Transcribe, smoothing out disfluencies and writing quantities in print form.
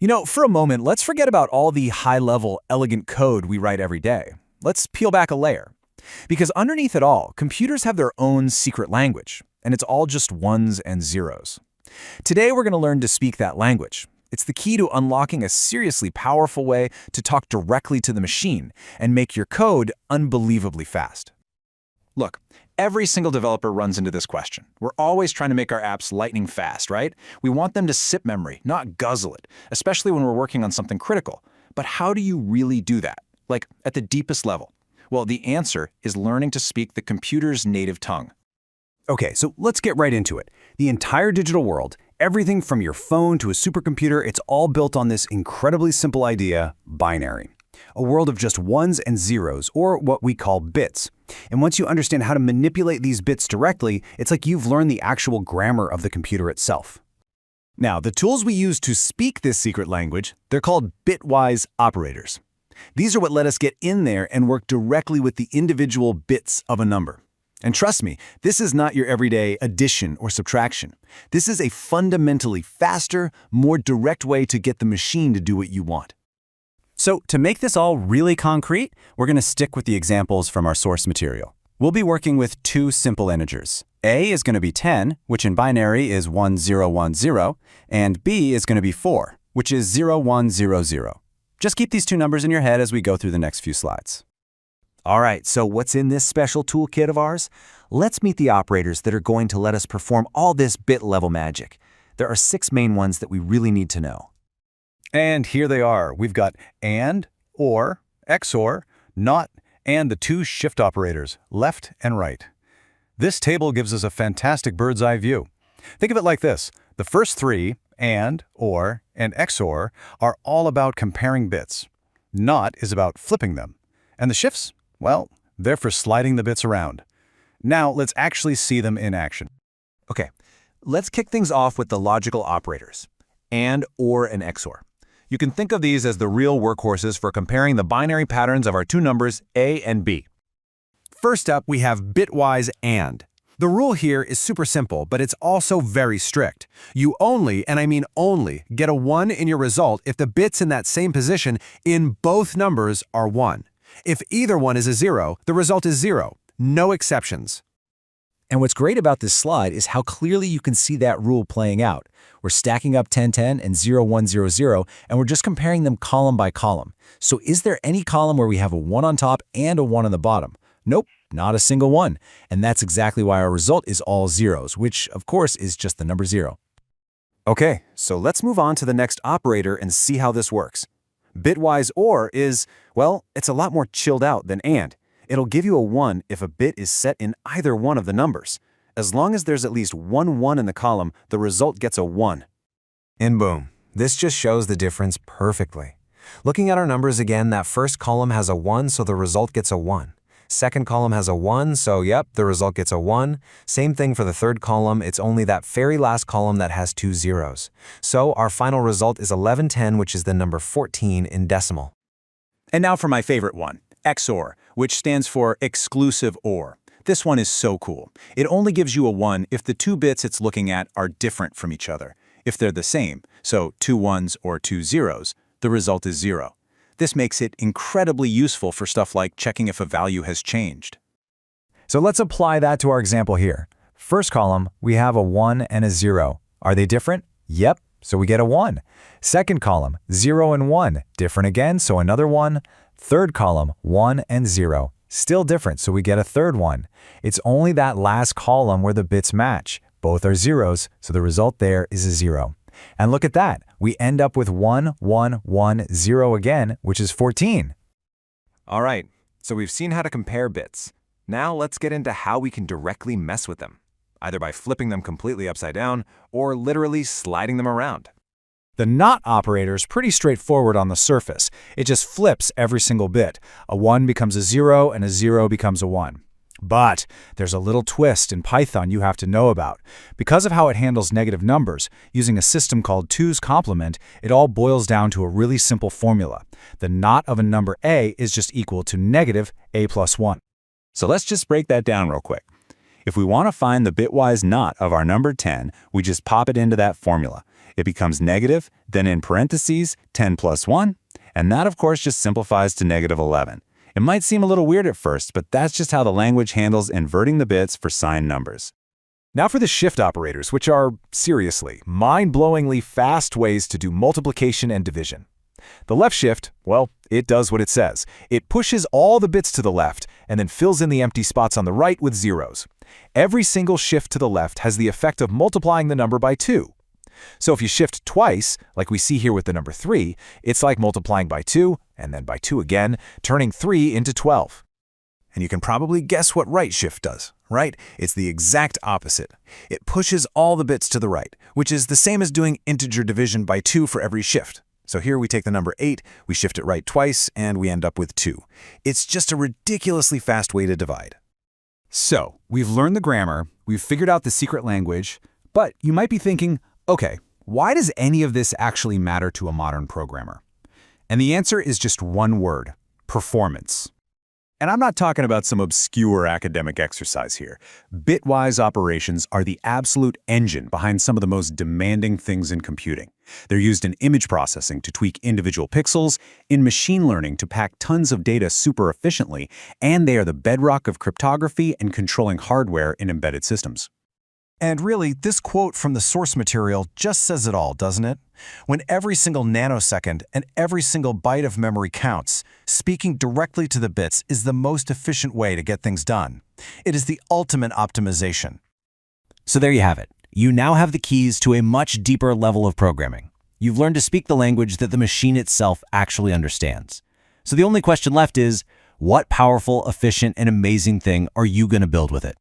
For a moment, let's forget about all the high-level, elegant code we write every day. Let's peel back a layer. Because underneath it all, computers have their own secret language, and it's all just ones and zeros. Today, we're going to learn to speak that language. It's the key to unlocking a seriously powerful way to talk directly to the machine and make your code unbelievably fast. Look, every single developer runs into this question. We're always trying to make our apps lightning fast, right? We want them to sip memory, not guzzle it, especially when we're working on something critical. But how do you really do that? Like, at the deepest level? Well, the answer is learning to speak the computer's native tongue. Okay, so let's get right into it. The entire digital world, everything from your phone to a supercomputer, it's all built on this incredibly simple idea, binary. A world of just ones and zeros, or what we call bits. And once you understand how to manipulate these bits directly, it's like you've learned the actual grammar of the computer itself. Now, the tools we use to speak this secret language, they're called Bitwise Operators. These are what let us get in there and work directly with the individual bits of a number. And trust me, this is not your everyday addition or subtraction. This is a fundamentally faster, more direct way to get the machine to do what you want. So to make this all really concrete, we're going to stick with the examples from our source material. We'll be working with two simple integers. A is going to be 10, which in binary is 1010, and B is going to be 4, which is 0100. Just keep these two numbers in your head as we go through the next few slides. All right, so what's in this special toolkit of ours? Let's meet the operators that are going to let us perform all this bit-level magic. There are 6 main ones that we really need to know. And here they are. We've got AND, OR, XOR, NOT, and the two shift operators, left and right. This table gives us a fantastic bird's eye view. Think of it like this. The first 3, AND, OR, and XOR, are all about comparing bits. NOT is about flipping them. And the shifts? Well, they're for sliding the bits around. Now, let's actually see them in action. Okay, let's kick things off with the logical operators, AND, OR, and XOR. You can think of these as the real workhorses for comparing the binary patterns of our two numbers, A and B. First up, we have bitwise AND. The rule here is super simple, but it's also very strict. You only, and I mean only, get a 1 in your result if the bits in that same position in both numbers are 1. If either one is a 0, the result is 0. No exceptions. And what's great about this slide is how clearly you can see that rule playing out. We're stacking up 1010 and 0100, and we're just comparing them column by column. So is there any column where we have a 1 on top and a 1 on the bottom? Nope, not a single one. And that's exactly why our result is all zeros, which, of course, is just the number 0. Okay, so let's move on to the next operator and see how this works. Bitwise OR is, well, it's a lot more chilled out than AND. It'll give you a 1 if a bit is set in either one of the numbers. As long as there's at least one 1 in the column, the result gets a 1. And boom, this just shows the difference perfectly. Looking at our numbers again, that first column has a 1, so the result gets a 1. Second column has a 1, so yep, the result gets a 1. Same thing for the third column, it's only that very last column that has 2 zeros. So our final result is 1110, which is the number 14 in decimal. And now for my favorite one, XOR, which stands for exclusive OR. This one is so cool. It only gives you a 1 if the two bits it's looking at are different from each other. If they're the same, so 2 1s or 2 zeros, the result is 0. This makes it incredibly useful for stuff like checking if a value has changed. So let's apply that to our example here. First column, we have a 1 and a 0. Are they different? Yep, so we get a 1. Second column, 0 and 1. Different again, so another 1. Third column, 1 and 0. Still different, so we get a third 1. It's only that last column where the bits match. Both are zeros, so the result there is a 0. And look at that. We end up with 1, 1, 1, 0 again, which is 14. All right, so we've seen how to compare bits. Now let's get into how we can directly mess with them, either by flipping them completely upside down or literally sliding them around. The NOT operator is pretty straightforward on the surface. It just flips every single bit. A 1 becomes a 0 and a 0 becomes a 1. But there's a little twist in Python you have to know about. Because of how it handles negative numbers, using a system called 2's complement, it all boils down to a really simple formula. The NOT of a number A is just equal to negative A plus 1. So let's just break that down real quick. If we want to find the bitwise NOT of our number 10, we just pop it into that formula. it becomes negative, then in parentheses, 10 plus 1, and that of course just simplifies to negative 11. It might seem a little weird at first, but that's just how the language handles inverting the bits for signed numbers. Now for the shift operators, which are, seriously, mind-blowingly fast ways to do multiplication and division. The left shift, well, it does what it says. It pushes all the bits to the left and then fills in the empty spots on the right with zeros. Every single shift to the left has the effect of multiplying the number by 2. So if you shift twice, like we see here with the number 3, it's like multiplying by 2, and then by 2 again, turning 3 into 12. And you can probably guess what right shift does, right? It's the exact opposite. It pushes all the bits to the right, which is the same as doing integer division by 2 for every shift. So here we take the number 8, we shift it right twice, and we end up with 2. It's just a ridiculously fast way to divide. So, we've learned the grammar, we've figured out the secret language, but you might be thinking, okay, why does any of this actually matter to a modern programmer? And the answer is just one word: performance. And I'm not talking about some obscure academic exercise here. Bitwise operations are the absolute engine behind some of the most demanding things in computing. They're used in image processing to tweak individual pixels, in machine learning to pack tons of data super efficiently, and they are the bedrock of cryptography and controlling hardware in embedded systems. And really, this quote from the source material just says it all, doesn't it? When every single nanosecond and every single byte of memory counts, speaking directly to the bits is the most efficient way to get things done. It is the ultimate optimization. So there you have it. You now have the keys to a much deeper level of programming. You've learned to speak the language that the machine itself actually understands. So the only question left is, what powerful, efficient, and amazing thing are you going to build with it?